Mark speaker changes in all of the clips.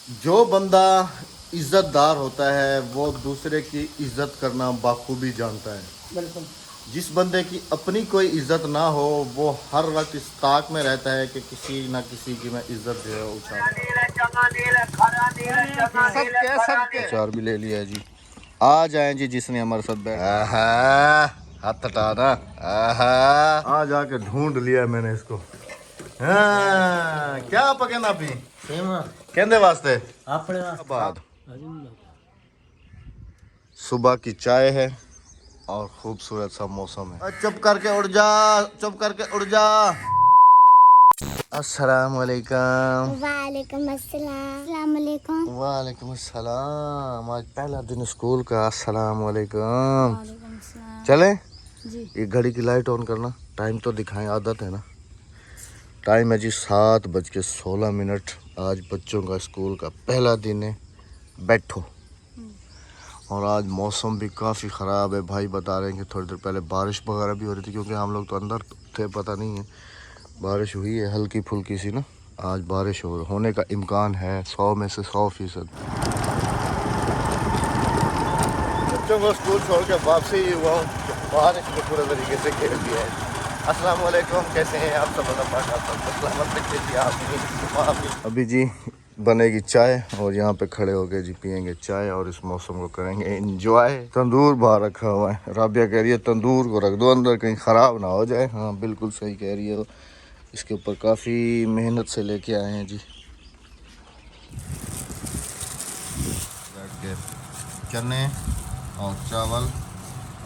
Speaker 1: जो बंदा इज्जतदार होता है वो दूसरे की इज्जत करना बाखूबी जानता है।
Speaker 2: बिल्कुल।
Speaker 1: जिस बंदे की अपनी कोई इज्जत ना हो वो हर वक्त इस ताक में रहता है कि किसी ना किसी की मैं इज्जत जो है उठा सबके सबके अचार भी ले लिया जी। आ जाए जी जिसने हमारे साथ हाथ हटाना। आ जाके ढूंढ लिया मैंने इसको। हाँ, क्या पके पी कहते वास्ते
Speaker 2: अपने
Speaker 1: बाद सुबह की चाय है और खूबसूरत सा मौसम है। चुप करके उड़ जा, चुप करके उड़ जा। अस्सलाम वालेकुम।
Speaker 3: वालेकुम अस्सलाम। अस्सलाम वालेकुम।
Speaker 1: वालेकुम अस्सलाम। आज पहला दिन स्कूल का। अस्सलाम वालेकुम।
Speaker 3: वालेकुम अस्सलाम।
Speaker 1: चले
Speaker 3: जी।
Speaker 1: ये घड़ी की लाइट ऑन करना, टाइम तो दिखाएं, आदत है ना। टाइम है जी 7:16। आज बच्चों का स्कूल का पहला दिन है। बैठो। और आज मौसम भी काफ़ी ख़राब है। भाई बता रहे हैं कि थोड़ी देर पहले बारिश वगैरह भी हो रही थी, क्योंकि हम लोग तो अंदर थे, पता नहीं है। बारिश हुई है हल्की फुल्की सी ना। आज बारिश होने का इम्कान है 100 में से 100%। बच्चों को स्कूल छोड़ के वापसी हुआ हूँ, बारिश को पूरे तरीके से घेर दिया है। अस्सलाम वालेकुम, कैसे हैं आप सब? अभी जी बनेगी चाय और यहाँ पे खड़े होके जी पियेंगे चाय और इस मौसम को करेंगे एंजॉय। तंदूर बाहर रखा हुआ है। राबिया कह रही है तंदूर को रख दो अंदर, कहीं ख़राब ना हो जाए। हाँ बिल्कुल सही कह रही है। इसके ऊपर काफ़ी मेहनत से लेके आए हैं जी। चने और चावल,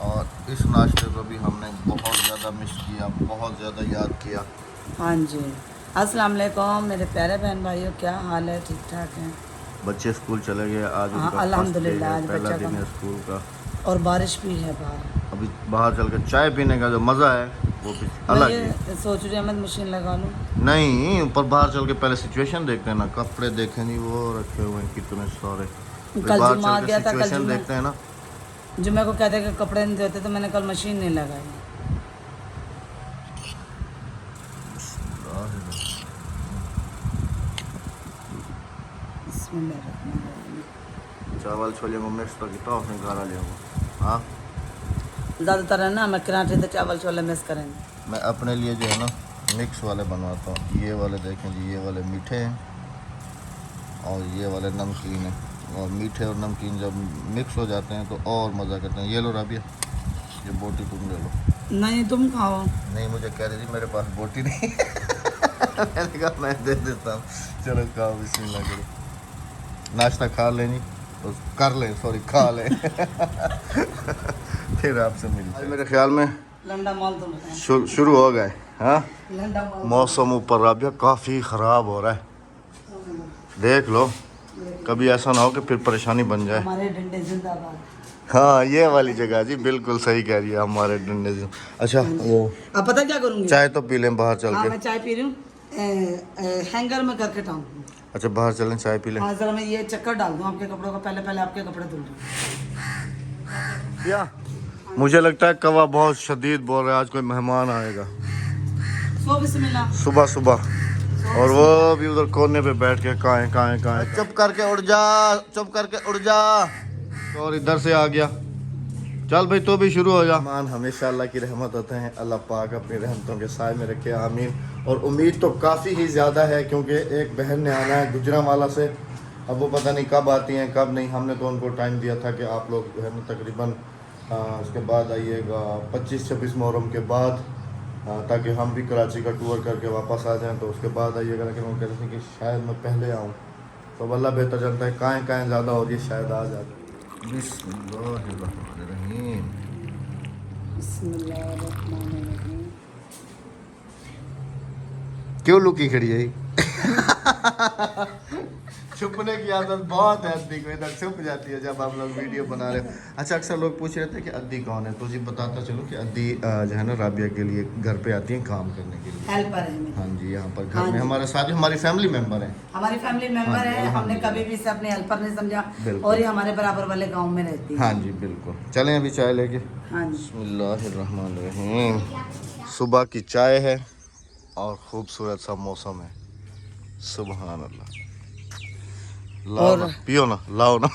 Speaker 1: और इस नाश्ते को भी हमने बहुत ज़्यादा मिस किया, बहुत ज़्यादा याद किया।
Speaker 2: हाँ जी। अस्सलाम वालेकुम मेरे प्यारे बहन भाइयों, क्या हाल है? ठीक ठाक हैं?
Speaker 1: बच्चे स्कूल चले गए आज।
Speaker 2: हाँ
Speaker 1: उनका फर्स्ट डे
Speaker 2: अल्हम्दुलिल्लाह,
Speaker 1: है,
Speaker 2: आज
Speaker 1: पहला
Speaker 2: बच्चा
Speaker 1: दिन है
Speaker 2: का
Speaker 1: स्कूल का।
Speaker 2: और बारिश भी है बाहर।
Speaker 1: अभी बाहर चल के चाय पीने का जो मज़ा है वो भी
Speaker 2: मैं
Speaker 1: अलग है।
Speaker 2: ये सोच रही हूँ मैं मशीन लगा लूँ।
Speaker 1: नहीं, ऊपर बाहर चल के पहले सिचुएशन देखते हैं ना। कपड़े देखे नहीं वो रखे हुए हैं कितने सारे।
Speaker 2: कल
Speaker 1: बाहर
Speaker 2: जुम्मा आ
Speaker 1: चल के
Speaker 2: गया था, कल
Speaker 1: सिचुएशन देखते हैं ना।
Speaker 2: जुम्मे को कहते कि कपड़े नहीं धोते, तो मैंने कल मशीन नहीं लगाई। बिस्मिल्लाहिर्रहमानिर्रहीम।
Speaker 1: चावल छोले में मिक्स तो कितना उसने गारा लिया हुआ। हाँ
Speaker 2: ज़्यादातर है ना, मैं कराटे तो चावल छोले मिस करेंगे।
Speaker 1: मैं अपने लिए जो है ना मिक्स वाले बनवाता हूँ। ये वाले देखें जी, ये वाले मीठे हैं और ये वाले नमकीन हैं। और मीठे और नमकीन जब मिक्स हो जाते हैं तो और मज़ा करते हैं। ये लो राबिया, ये बोटी तुम ले लो।
Speaker 2: नहीं तुम खाओ।
Speaker 1: नहीं, मुझे कह रही थी मेरे पास बोटी नहीं है। मैंने कहा मैं दे देता हूँ। चलो खाओ, बिस्मिल्लाह करो। नाश्ता खा लेनी तो कर लें, सॉरी खा लें। फिर आपसे मिलते। मेरे ख्याल में
Speaker 2: लंडा माल तुम
Speaker 1: शुरू हो गए। हाँ,
Speaker 2: लंडा माल
Speaker 1: मौसम ऊपर राबिया काफ़ी ख़राब हो रहा है, देख लो। कभी ऐसा ना हो कि फिर परेशानी बन जाए।
Speaker 2: हमारे डंडे जिंदाबाद।
Speaker 1: हाँ ये वाली जगह जी, बिल्कुल सही कह रही है, हमारे डंडे से। अच्छा वो
Speaker 2: अब पता क्या करूँगी?
Speaker 1: चाय तो पी लें बाहर चल
Speaker 2: हाँ
Speaker 1: के।
Speaker 2: मैं चाय पी रही हूँ, हैंगर में करके टांग।
Speaker 1: अच्छा बाहर चलें, चाय पी लें।
Speaker 2: हाँ जरा मैं ये चक्कर डाल दूँ आपके कपड़ों का, पहले पहले आपके कपड़े धुल दूँ।
Speaker 1: क्या मुझे लगता है कवा बहुत शदीद बोल रहा है, आज कोई मेहमान आएगा।
Speaker 2: सो बिस्मिल्लाह।
Speaker 1: सुबह सुबह, और वो भी उधर कोने पे बैठ के कहाँ चुप करके उड़ जा, चुप करके उड़ जा। और इधर से आ गया। चल भाई तो भी शुरू हो जा। मान हमेशा अल्लाह की रहमत होते हैं, अल्लाह पाक अपनी रहमतों के साए में रखे, आमीन। और उम्मीद तो काफ़ी ही ज़्यादा है, क्योंकि एक बहन ने आना है गुजरांवाला से। अब वो पता नहीं कब आती हैं कब नहीं। हमने तो उनको टाइम दिया था कि आप लोग जो है ना तकरीबन उसके बाद आइएगा 25-26 मुहर्रम के बाद, ताकि हम भी कराची का टूर करके वापस आ जाएं। तो उसके बाद आइएगा, लेकिन वो कह रहे थे कि शायद मैं पहले आऊँ। तो अल्लाह बेहतर जानता है, कहाँ ज़्यादा हो रही है, शायद आ जाए। बिस्मिल्लाहिर्रहमानिर्रहीम।
Speaker 2: बिस्मिल्लाहिर्रहमानिर्रहीम।
Speaker 1: क्यों लुकी खड़ी है? छुपने की आदत बहुत है अद्दी को, इधर छुप जाती है जब आप लोग वीडियो बना रहे हो। अच्छा अक्सर लोग पूछ रहे थे कि अद्दी कौन है, तो जी बताता चलूँ कि अद्दी जो है ना राबिया के लिए घर पे आती हैं काम करने के लिए।
Speaker 2: हेल्पर है मेरी।
Speaker 1: हाँ जी, यहाँ पर
Speaker 2: हाँ
Speaker 1: घर में
Speaker 2: जी।
Speaker 1: हमारे साथ ही हमारी फैमिली मेम्बर हैं।
Speaker 2: हमारी फैमिली
Speaker 1: हाँ
Speaker 2: मेंबर
Speaker 1: जी,
Speaker 2: है, हमने
Speaker 1: अल्हम्दुलिल्लाह।
Speaker 2: कभी भी इसे अपने हेल्पर नहीं समझा।
Speaker 1: बिल्कुल।
Speaker 2: और ये हमारे बराबर वाले गांव में रहती है।
Speaker 1: हाँ जी बिल्कुल। चलें अभी चाय लेके।
Speaker 2: हाँ जी।
Speaker 1: बिस्मिल्लाहिर्रहमानिर्रहीम। सुबह की चाय है और खूबसूरत सा मौसम है। सुबहान अल्लाह। लाओ ना, पियो ना, लाओ ना।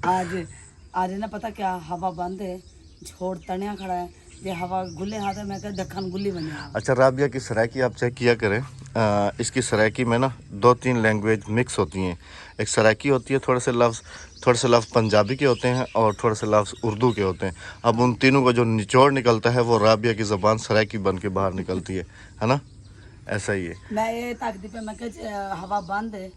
Speaker 2: आज आज ना पता क्या हवा बंद है, छोड़ तनिया खड़ा है, ये हवा गुल्ले हाथ है, मैं कह ढक्कन गुल्ली बनी है।
Speaker 1: अच्छा राबिया की सराइकी आप चेक किया करें। इसकी सराइकी में ना 2-3 लैंग्वेज मिक्स होती हैं। एक सराइकी होती है, थोड़े से लफ्ज़ पंजाबी के होते हैं और थोड़े से लफ्ज़ उर्दू के होते हैं। अब उन तीनों का जो निचोड़ निकलता है वो राबिया की ज़बान सराइकी बन के बाहर निकलती है ना, ऐसा ही है।
Speaker 2: मैं ये ताकती पे मैं कह हवा बंद है,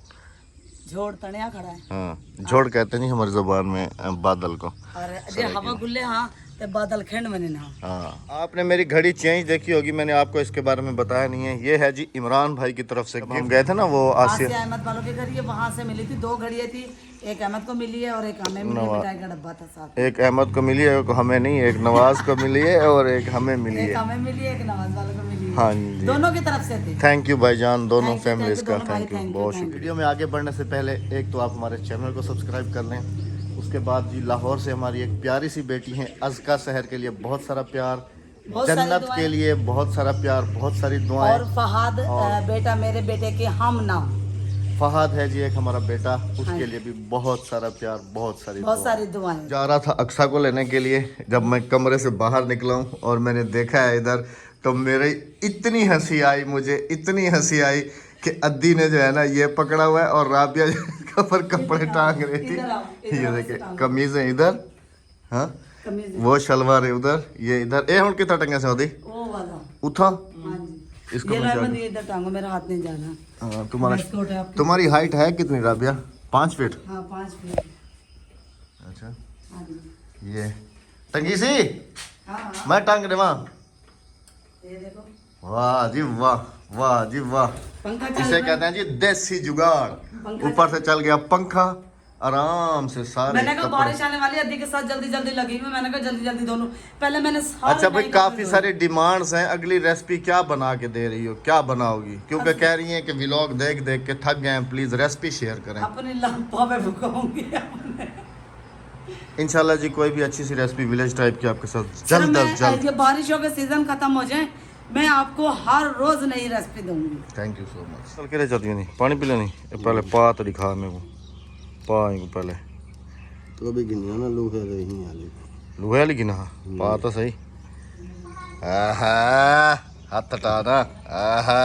Speaker 2: झोड़ तनिया खड़ा है।
Speaker 1: हाँ, झोड़ कहते नहीं हमारी ज़बान में बादल को।
Speaker 2: और ये हवा गुल्ले हाँ ते बादल खेंड बने ना।
Speaker 1: हाँ, आपने मेरी घड़ी चेंज देखी होगी, मैंने आपको इसके बारे में बताया नहीं है। ये है जी इमरान भाई की तरफ से, हम गए थे ना वो
Speaker 2: आसिया अहमद वालों के घर, ये वहाँ से मिली थी, 2 घड़ियाँ थी, एक अहमद को मिली है और एक हमें मिली है, मिठाई का डब्बा था साथ।
Speaker 1: एक अहमद को मिली है, एक हमें नहीं, एक नवाज को मिली है और एक हमें मिली
Speaker 2: एक
Speaker 1: है।
Speaker 2: हमें मिली है, एक नवाज वालों को मिली है।
Speaker 1: हाँ जी,
Speaker 2: दोनों की तरफ से थी।
Speaker 1: थैंक यू भाईजान, दोनों
Speaker 2: Thank you,
Speaker 1: families
Speaker 2: thank you,
Speaker 1: का
Speaker 2: दोनों भाई,
Speaker 1: थैंक यू,
Speaker 2: thank you,
Speaker 1: बहुत
Speaker 2: thank
Speaker 1: शुक्रिया।
Speaker 2: you।
Speaker 1: वीडियो में आगे बढ़ने से पहले एक तो आप हमारे चैनल को सब्सक्राइब कर लें। उसके बाद जी लाहौर से हमारी एक प्यारी सी बेटी है अज़का शहर के लिए बहुत सारा प्यार,
Speaker 2: बहुत सारी
Speaker 1: जन्नत
Speaker 2: दुआएं।
Speaker 1: के लिए बहुत सारा प्यार, बहुत सारी दुआएं।
Speaker 2: और फहाद बेटा, मेरे बेटे के हम नाम
Speaker 1: फहाद है जी एक हमारा बेटा, उसके लिए भी बहुत सारा प्यार, बहुत सारी
Speaker 2: दुआएं।
Speaker 1: जा रहा था अक्सा को लेने के लिए, जब मैं कमरे से बाहर निकला हूँ और मैंने देखा है इधर, तो मेरे इतनी हंसी आई, मुझे इतनी हंसी आई कि अद्दी ने जो है ना ये पकड़ा हुआ है और राबिया पर कपड़े टांग रही थी। ये देखे कमीज है इधर, हाँ वो शलवार है उधर, ये इधर। ए हुन कितना टंगे से होती
Speaker 2: ओ वाला
Speaker 1: उठा
Speaker 2: हाँ जी,
Speaker 1: इसको
Speaker 2: ये
Speaker 1: मैं
Speaker 2: रहमत ये इधर टांगो, मेरा हाथ नहीं जाना।
Speaker 1: हाँ,
Speaker 2: वेस्टकोट है आपकी।
Speaker 1: तुम्हारी हाइट है कितनी राबिया? 5 फीट।
Speaker 2: हाँ 5 फीट।
Speaker 1: अच्छा
Speaker 2: हाँ जी।
Speaker 1: ये टंगी सी
Speaker 2: हाँ हाँ
Speaker 1: मैं टांग दे वहाँ।
Speaker 2: ये देखो,
Speaker 1: वाह जी वाह, वाह जी वाह,
Speaker 2: पंखा चल
Speaker 1: इसे
Speaker 2: रहा है।
Speaker 1: कहते हैं जी देसी जुगाड़।
Speaker 2: पंखा
Speaker 1: ऊपर से चल गया पंखा, आराम से सारे
Speaker 2: मैंने कहा
Speaker 1: कपड़े।
Speaker 2: बारिश आने वाली है, अद्दी के साथ जल्दी जल्दी लगी हुई, मैंने कहा जल्दी जल्दी दोनों। पहले मैंने सारे
Speaker 1: अच्छा भाई,
Speaker 2: नए
Speaker 1: काफी
Speaker 2: कपड़े
Speaker 1: सारी डिमांड्स हैं, अगली रेसिपी क्या बना के दे रही हो, क्या बनाओगी? क्योंकि कह रही हैं कि व्लॉग देख देख के थक गए हैं, प्लीज रेसिपी शेयर करें।
Speaker 2: अपनी लंपा पे भुकाऊंगी अपने।
Speaker 1: इंशाल्लाह जी कोई भी अच्छी सी रेसिपी विलेज टाइप की आपके साथ
Speaker 2: सर,
Speaker 1: जल्द
Speaker 2: मैं
Speaker 1: अज जल्द।
Speaker 2: ये बारिशों के सीजन खत्म हो जाए, मैं आपको हर रोज नई रेसिपी दूंगी।
Speaker 1: Thank you so much. चल के रह जाती नहीं, पानी पी लेनी पहले, पा तो दिखा मेरे को, पा इनको पहले
Speaker 4: तो भी गिनिया ना लोहे रही आले
Speaker 1: लोहे वाली गिना, पा तो सही। आहा हाथ हटा ना, आहा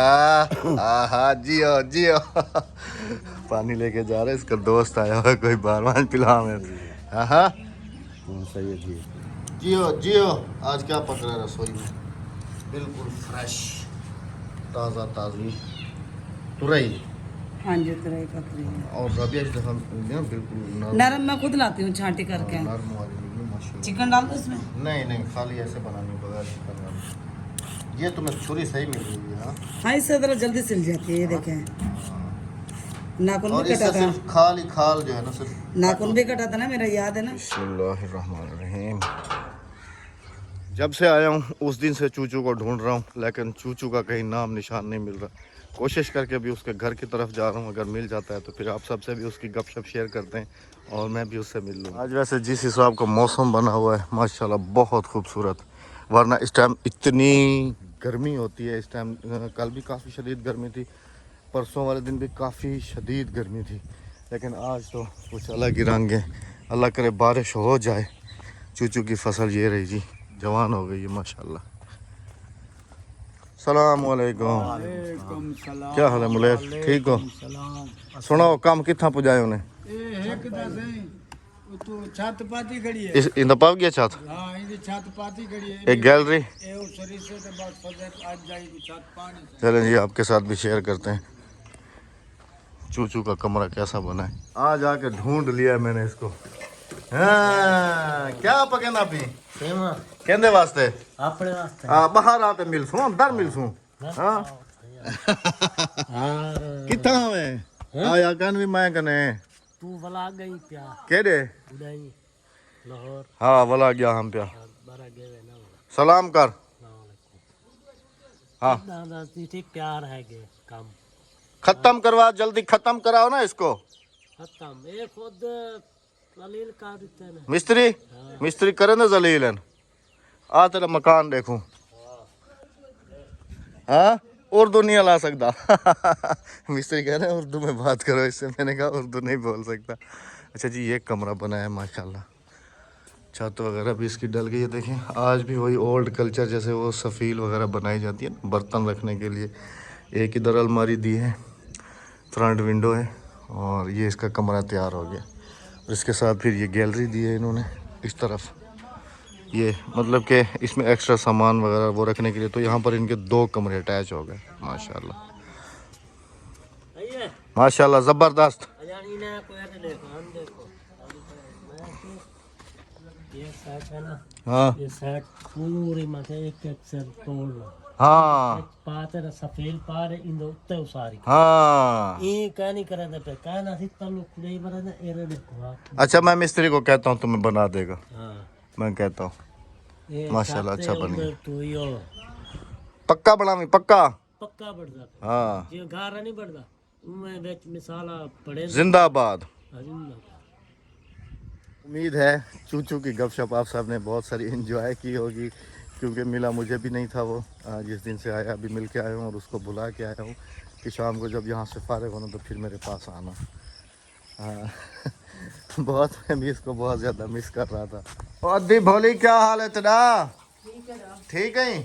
Speaker 1: आहा जियो जियो। पानी लेके जा रहा है, इसका दोस्त आया हुआ है कोई, बार पिला में। आहा
Speaker 4: सही है जी।
Speaker 1: जियो जियो। आज क्या पक रहा है रसोई में? बिल्कुल फ्रेश, ताज़ा ताज़ी तुरई
Speaker 2: हाँ जी, तुरई पकड़ी है।
Speaker 1: और रबिया इस दफ़ा ना बिल्कुल
Speaker 2: नरम मैं खुद लाती हूँ छांटी करके।
Speaker 1: नरम वाली निकली माशाल्लाह।
Speaker 2: चिकन डाल दो इसमें।
Speaker 1: नहीं नहीं, खाली ऐसे बनानी बगैर चिकन वाली। ये तुम्हें छुरी सही मिल रही है हाँ?
Speaker 2: हाँ, इससे ज़रा जल्दी सिल जाती है, ये देखें। नाखून
Speaker 1: और
Speaker 2: भी
Speaker 1: इससे
Speaker 2: कटा था,
Speaker 1: सिर्फ खाल ही खाल जो है ना, सिर्फ
Speaker 2: नाखून भी कटा था ना मेरा, याद है ना।
Speaker 1: बिस्मिल्लाहिर्रहमानिर्रहीम। जब से आया हूँ उस दिन से चूचू को ढूंढ रहा हूँ, लेकिन चूचू का कहीं नाम निशान नहीं मिल रहा। कोशिश करके भी उसके घर की तरफ जा रहा हूँ, अगर मिल जाता है तो फिर आप सबसे भी उसकी गपशप शेयर करते हैं और मैं भी उससे मिल लूँ। आज वैसे जिस हिसाब का मौसम बना हुआ है माशाल्लाह बहुत खूबसूरत, वरना इस टाइम इतनी गर्मी होती है। इस टाइम कल भी काफ़ी शदीद गर्मी थी, परसों वाले दिन भी काफ़ी शदीद गर्मी थी, लेकिन आज तो कुछ अलग ही रंग है। अल्लाह करे बारिश हो जाए। चूचू की फसल ये रही जी, जवान हो गई है माशाल्लाह। सलाम वालेकुम। क्या हाल है मुलेर, ठीक हो? सुनाओ काम कितना पुजाए उन्हें?
Speaker 5: छत पाती खड़ी है।
Speaker 1: इस इन पाव गया छत?
Speaker 5: हाँ, इनकी छत पाती खड़ी है।
Speaker 1: एक गैलरी।
Speaker 5: ए उस शरीर से तो बस फजर आज जाएगी छत पानी से।
Speaker 1: चलें जी आपके साथ भी शेयर करते हैं चूचू का कमरा कैसा बना है। आज आके ढूंढ लिया है मैंने इसको। हाँ, क्या पकेना पी कहते वास्ते
Speaker 5: अपने वास्ते
Speaker 1: बाहर आते मिलसू, अंदर मिलसू। हाँ कितना में आया कन भी मैं कने
Speaker 5: तू बला गई क्या
Speaker 1: कह दे
Speaker 5: नहीं लाहौर
Speaker 1: हाँ वाला गया हम पे
Speaker 5: बरा गए ना
Speaker 1: सलाम कर। हाँ
Speaker 5: दादा ठीक प्यार है के काम
Speaker 1: खत्म करवा, जल्दी खत्म कराओ ना इसको।
Speaker 5: खत्म एक खुद जलील का देते ना
Speaker 1: मिस्त्री मिस्त्री करे ना जलीलन। आ तेरा मकान देखूं। हाँ उर्दू नहीं हला सकता। मिस्त्री कह रहे हैं उर्दू में बात करो इससे, मैंने कहा उर्दू नहीं बोल सकता। अच्छा जी, ये कमरा बना है माशाल्लाह, छत वगैरह भी इसकी डल गई है। देखें आज भी वही ओल्ड कल्चर, जैसे वो सफ़ील वगैरह बनाई जाती है ना बर्तन रखने के लिए। एक इधर अलमारी दी है, फ्रंट विंडो है, और ये इसका कमरा तैयार हो गया। और इसके साथ फिर ये गैलरी दी है इन्होंने इस तरफ, ये मतलब कि इसमें एक्स्ट्रा सामान वगैरह वो रखने के लिए। तो यहाँ पर इनके 2 कमरे अटैच हो गए माशाल्लाह माशाल्लाह, ज़बरदस्त।
Speaker 5: ये सेट है ना,
Speaker 1: हाँ
Speaker 5: ये सेट पूरी माथे एक एक से तोड़ना।
Speaker 1: हाँ
Speaker 5: पाते ना सफेद पारे इन दो उत्ते उसारी।
Speaker 1: हाँ।
Speaker 5: ये क्या नहीं करे पे क्या ना सिस्टम लोग खुले बना ना एरे देखो।
Speaker 1: अच्छा मैं मिस्त्री को कहता हूँ तुम्हें बना देगा,
Speaker 5: हाँ
Speaker 1: मैं कहता हूँ।
Speaker 5: ये
Speaker 1: माशाल्लाह अच्छा बन गया,
Speaker 5: तो यो
Speaker 1: पक्का बनावी पक्का।
Speaker 5: पक्का बढ़ जाता
Speaker 1: हाँ
Speaker 5: ये गारा नहीं बढ़ता मैं बेच मिसाला पड़े
Speaker 1: जिंदाबाद।
Speaker 5: हजूम
Speaker 1: उम्मीद है चूचू की गपशप आप सब ने बहुत सारी एंजॉय की होगी, क्योंकि मिला मुझे भी नहीं था वो। जिस दिन से आया अभी मिल के आया हूँ और उसको बुला के आया हूँ कि शाम को जब यहाँ से फारिग होना तो फिर मेरे पास आना। हाँ बहुत मैं भी इसको बहुत ज़्यादा मिस कर रहा था। और दी भोली क्या हाल है तेरा? ठीक है।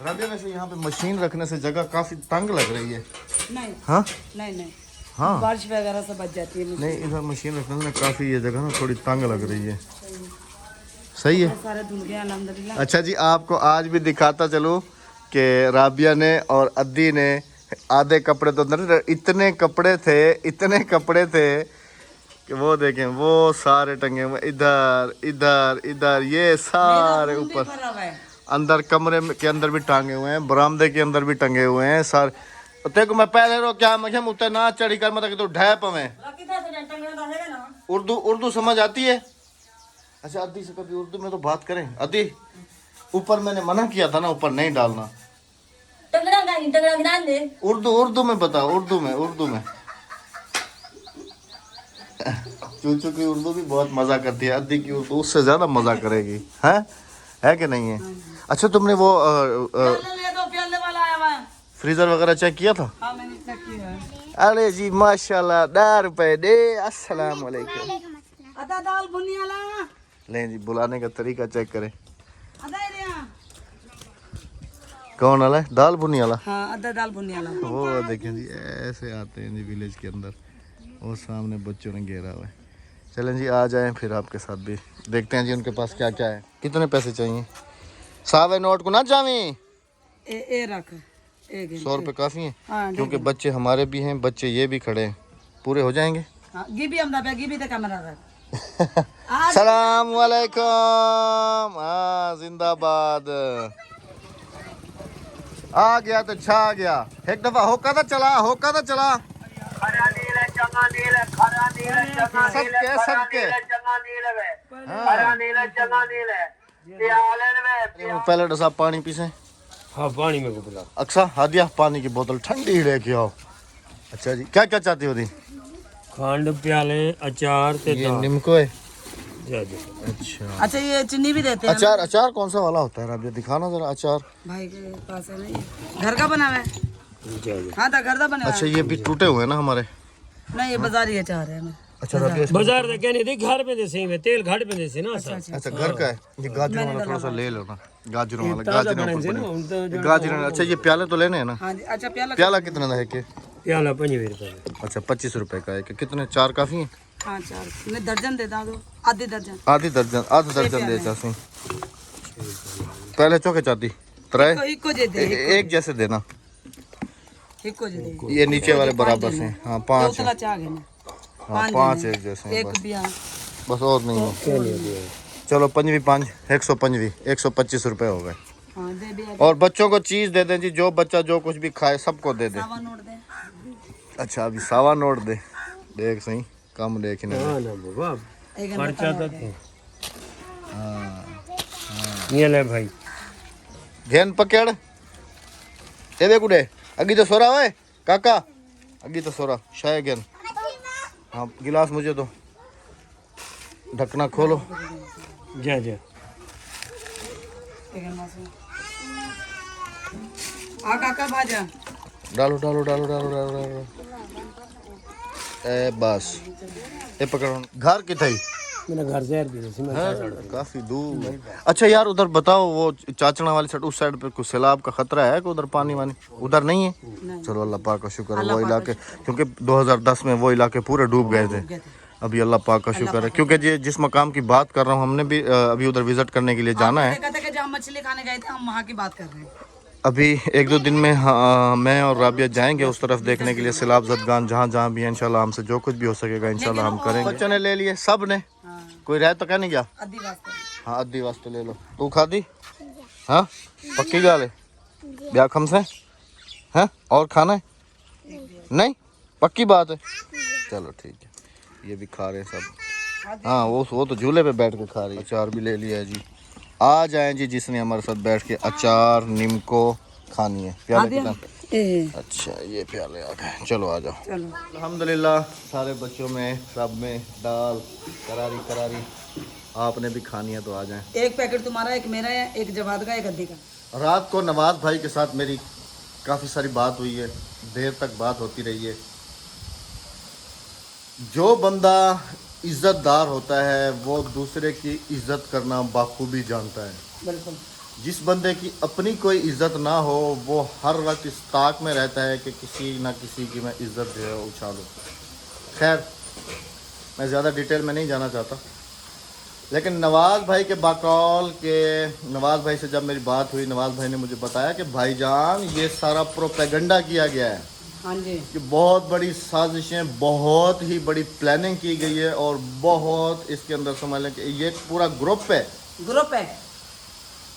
Speaker 1: रबिया वैसे यहाँ पे मशीन रखने से जगह काफ़ी तंग लग रही है।
Speaker 2: नहीं
Speaker 1: हाँ
Speaker 2: नहीं
Speaker 1: हाँ
Speaker 2: बारिश वगैरह से बच जाती है।
Speaker 1: नहीं, इधर मशीन रखने में काफ़ी ये जगह ना थोड़ी तंग लग रही है। सही है।
Speaker 2: सारे धुल गए अल्हम्दुलिल्लाह।
Speaker 1: अच्छा जी, आपको आज भी दिखाता चलूँ कि राबिया ने और अद्दी ने आधे कपड़े तो अंदर, इतने कपड़े थे कि वो देखें वो सारे टंगे हुए इधर इधर इधर, ये सारे ऊपर
Speaker 2: भरा हुआ है।
Speaker 1: अंदर कमरे के अंदर भी टांगे हुए हैं, बरामदे के अंदर भी टंगे हुए हैं सारे। तेरे को मैं पहले रो क्या मैं मुझे ना चढ़ी कर मतलब तो ढैप में उर्दू समझ आती है। अच्छा अद्दी से कभी उर्दू में तो बात करें। अद्दी ऊपर मैंने मना किया था ना, ऊपर नहीं डालना। उर्दू में बताओ, उर्दू में चूचू की उर्दू भी बहुत मजा करती है, अद्दी की उर्दू उससे ज्यादा मजा करेगी। है कि नहीं है? अच्छा तुमने वो फ्रीजर वगैरह चेक किया था?
Speaker 2: हाँ मैंने चेक किया है।
Speaker 1: अरे जी माशाल्लाह, 10 रुपए दे। अस्सलाम वालेकुम।
Speaker 2: अदा दाल बुनिया ला।
Speaker 1: लें जी, बुलाने का तरीका चेक करें।
Speaker 2: अदा इरिया।
Speaker 1: कौन वाला है? दाल भुनी वाला।
Speaker 2: हाँ अदा दाल बुनिया ला।
Speaker 1: वो देखें जी ऐसे आते हैं जी विलेज के अंदर, वो सामने बच्चों ने घेरा हुआ है। चलें जी आ जाएं फिर आपके साथ भी देखते हैं जी उनके पास क्या क्या है। कितने पैसे चाहिए? 100 नोट को ना चावी
Speaker 2: ए रख
Speaker 1: 100 रुपये काफ़ी है।
Speaker 2: हाँ,
Speaker 1: क्योंकि बच्चे हमारे भी हैं, बच्चे ये भी खड़े हैं, पूरे हो जाएंगे।
Speaker 2: हाँ, गिबी हम दाबे गिबी ते कैमरा रख।
Speaker 1: सलाम वालेकुम। हाँ जिंदाबाद। आ गया तो छा गया। एक दफा होका तो चला सबके पहले डसा पानी पीसे।
Speaker 5: हाँ पानी में बुला
Speaker 1: अक्सा हादिया पानी की बोतल ठंडी लेके आओ। अच्छा जी, क्या क्या चाहती हो दी?
Speaker 5: खंड प्याले अचार ते
Speaker 1: ये निम्को है।
Speaker 5: अच्छा
Speaker 2: अच्छा ये चीनी भी देते हैं ना?
Speaker 1: अचार कौन सा वाला होता है? आप ये दिखाना जरा अचार।
Speaker 2: भाई के पास है ना, ये घर का बना हुआ है। हाँ था घर का बना हुआ
Speaker 1: अच्छा
Speaker 2: है।
Speaker 1: ये भी टूटे हुए हैं ना हमारे।
Speaker 2: नहीं ये बाजारी अचार है ना।
Speaker 1: अच्छा रबिया
Speaker 5: बाजार दे कहने दे घर पे देसे में तेल घाट पे देसे ना सर।
Speaker 1: अच्छा घर का है। ये गाजरों वाला थोड़ा सा ले लो ना, गाजरों वाला गाजर। अच्छा ये प्याले तो लेने हैं ना?
Speaker 2: हाँ जी। अच्छा
Speaker 1: प्याला कितना है के?
Speaker 5: प्याला 25 रुपए
Speaker 1: अच्छा 25 रुपए का है कि कितने? 4 काफी है?
Speaker 2: हाँ 4 मैं दर्जन देता हूँ, आधी दर्जन।
Speaker 1: आधा दर्जन दे चासी। पहले चौके चाहती त्रै
Speaker 2: इको जे दे
Speaker 1: एक जैसे देना।
Speaker 2: इको जे दे।
Speaker 1: ये नीचे वाले बराबर से। हाँ 5
Speaker 2: उतला चाह गए ना।
Speaker 1: हाँ 5 एक जैसे हैं
Speaker 2: एक
Speaker 1: बस।
Speaker 2: बिया
Speaker 1: बस और नहीं है। चलो 5 5 125 125 रुपए हो गए।
Speaker 2: हाँ दे बिया।
Speaker 1: और बच्चों को चीज दे दें जी, जो बच्चा जो कुछ भी खाए सबको दे दे।
Speaker 2: सावा नोट दे।
Speaker 1: अच्छा अभी 1.25 नोट दे। देख सही कम देखने
Speaker 5: हां ना बाबा
Speaker 2: एक
Speaker 5: खर्चा तो ये ले भाई
Speaker 1: घेन पकड़ ए बे कुडे अगी तो सोरा ओए काका, अगी तो सोरा शाय घेन। हाँ गिलास मुझे दो, ढकना खोलो।
Speaker 5: जा
Speaker 2: आ काका भाजा
Speaker 1: डालो डालो डालो डालो डालो डालो ए बस ये पकड़ो घर किथे
Speaker 5: मेरा घर शहर भी
Speaker 1: है काफी दूर। अच्छा यार उधर बताओ वो चाचना वाली साइड उस साइड पे कुछ सैलाब का खतरा है कि उधर पानी वानी उधर नहीं है? चलो अल्लाह पाक का शुक्र है वो इलाके क्योंकि 2010 में वो इलाके पूरे डूब गए थे। अभी अल्लाह पाक का शुक्र है क्योंकि जिस मकाम की बात कर रहा हूँ हमने भी अभी उधर विजिट करने के लिए जाना है।
Speaker 2: कहते कि जहाँ मछली खाने गए थे हम वहाँ की बात कर रहे हैं।
Speaker 1: अभी 1-2 दिन में मैं और राबिया जाएंगे उस तरफ देखने के लिए सैलाब ज़दगान जहाँ जहाँ भी है इंशाल्लाह हमसे जो कुछ भी हो सकेगा इंशाल्लाह हम करेंगे। बच्चों ने ले लिए सब ने कोई रह तो क्या नहीं गया?
Speaker 2: अद्धी वास्ते
Speaker 1: हाँ अद्धी वास्ते ले लो। तू खा दी? हाँ पक्की गाल है ब्याह हमसे हैं और खाना है नहीं पक्की बात है। चलो ठीक है ये भी खा रहे हैं सब। हाँ वो तो झूले पे बैठ के खा रही है। अचार भी ले लिया है जी। आ जाए जी जिसने हमारे साथ बैठ के अचार निम्को खानी है। प्याले कितना? अच्छा ये प्याले आ गए चलो आ जाओ। अल्हम्दुलिल्लाह सारे बच्चों में सब में दाल करारी करारी आपने भी खानी है तो आ जाएं।
Speaker 2: एक पैकेट तुम्हारा एक मेरा है एक जवाद का एक अद्धी का।
Speaker 1: रात को नवाज भाई के साथ मेरी काफ़ी सारी बात हुई है देर तक बात होती रही है। जो बंदा इज्जतदार होता है वो दूसरे की इज्जत करना बाखूबी जानता है।
Speaker 2: बिल्कुल।
Speaker 1: जिस बंदे की अपनी कोई इज्जत ना हो वो हर वक्त इस ताक में रहता है कि किसी ना किसी की मैं इज्जत जो है उछालूँ। खैर मैं ज़्यादा डिटेल में नहीं जाना चाहता लेकिन नवाज़ भाई के बकौल के नवाज़ भाई से जब मेरी बात हुई नवाज़ भाई ने मुझे बताया कि भाईजान ये सारा प्रोपेगेंडा किया गया है।
Speaker 2: हाँ जी
Speaker 1: कि बहुत बड़ी साजिशें बहुत ही बड़ी प्लानिंग की गई है और बहुत इसके अंदर समझ लें कि ये पूरा ग्रुप है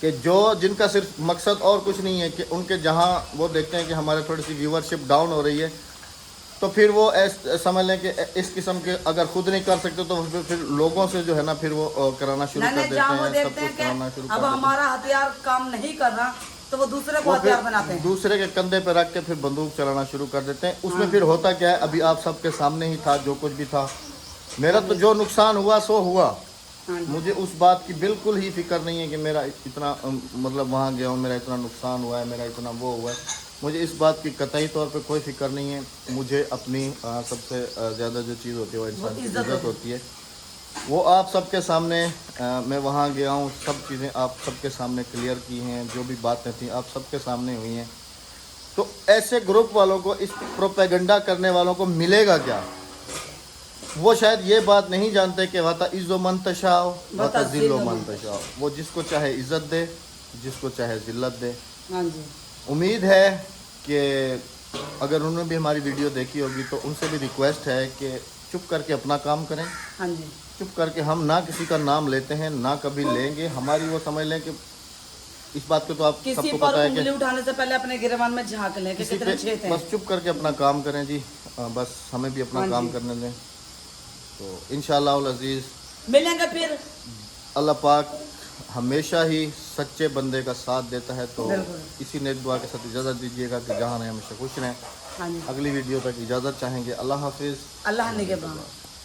Speaker 1: कि जो जिनका सिर्फ मकसद और कुछ नहीं है कि उनके जहां वो देखते हैं कि हमारे थोड़ी सी व्यूवरशिप डाउन हो रही है तो फिर वो समझ लें कि इस किस्म के अगर खुद नहीं कर सकते तो फिर लोगों से जो है ना फिर वो कराना शुरू कर देते हैं। सब कुछ कराना शुरू कर
Speaker 2: अब हमारा हथियार काम नहीं कर रहा तो वो दूसरे को हथियार बनाते हैं।
Speaker 1: दूसरे के कंधे पे रख के फिर बंदूक चलाना शुरू कर देते हैं। उसमें फिर होता क्या है अभी आप सबके सामने ही था जो कुछ भी था। मेरा तो जो नुकसान हुआ सो हुआ। मुझे उस बात की बिल्कुल ही फिक्र नहीं है कि मेरा इतना मतलब वहाँ गया हूँ मेरा इतना नुकसान हुआ है मेरा इतना वो हुआ है। मुझे इस बात की कतई तौर पे कोई फिक्र नहीं है। मुझे अपनी सबसे ज़्यादा जो चीज़ होती है वो इंसान की इज्जत होती है। वो आप सबके सामने मैं वहाँ गया हूँ सब चीज़ें आप सबके सामने क्लियर की हैं। जो भी बातें थी आप सबके सामने हुई हैं। तो ऐसे ग्रुप वालों को इस प्रोपेगेंडा करने वालों को मिलेगा क्या? वो शायद ये बात नहीं जानते कि वाता इज़्ज़ो मंतशाओ वाता ज़िल्लो मंतशाओ। वो जिसको चाहे इज़्ज़त दे जिसको चाहे ज़िल्लत दे।
Speaker 2: हाँ जी
Speaker 1: उम्मीद है कि अगर उन्होंने भी हमारी वीडियो देखी होगी तो उनसे भी रिक्वेस्ट है कि चुप करके अपना काम करें।
Speaker 2: हाँ जी
Speaker 1: चुप करके हम ना किसी का नाम लेते हैं ना कभी लेंगे। हमारी वो समझ लें कि इस बात को तो आप
Speaker 2: किसी
Speaker 1: सबको
Speaker 2: पर
Speaker 1: पता है
Speaker 2: उंगली
Speaker 1: कि
Speaker 2: उठाने से पहले अपने गिरबान में झांक लें कि
Speaker 1: किसी
Speaker 2: कितने
Speaker 1: पे
Speaker 2: छेद हैं।
Speaker 1: बस चुप करके अपना काम करें जी। बस हमें भी अपना काम करने दें तो इंशाअल्लाह उल अजीज़
Speaker 2: मिलेंगे फिर।
Speaker 1: अल्लाह पाक हमेशा ही सच्चे बंदे का साथ देता है। तो इसी नेक दुआ के साथ इजाज़त दीजिएगा कि जहाँ रहें हमेशा खुश रहें।
Speaker 2: हाँ जी
Speaker 1: अगली वीडियो तक इजाज़त चाहेंगे। अल्लाह हाफिज़।
Speaker 2: अल्लाह निगहबान।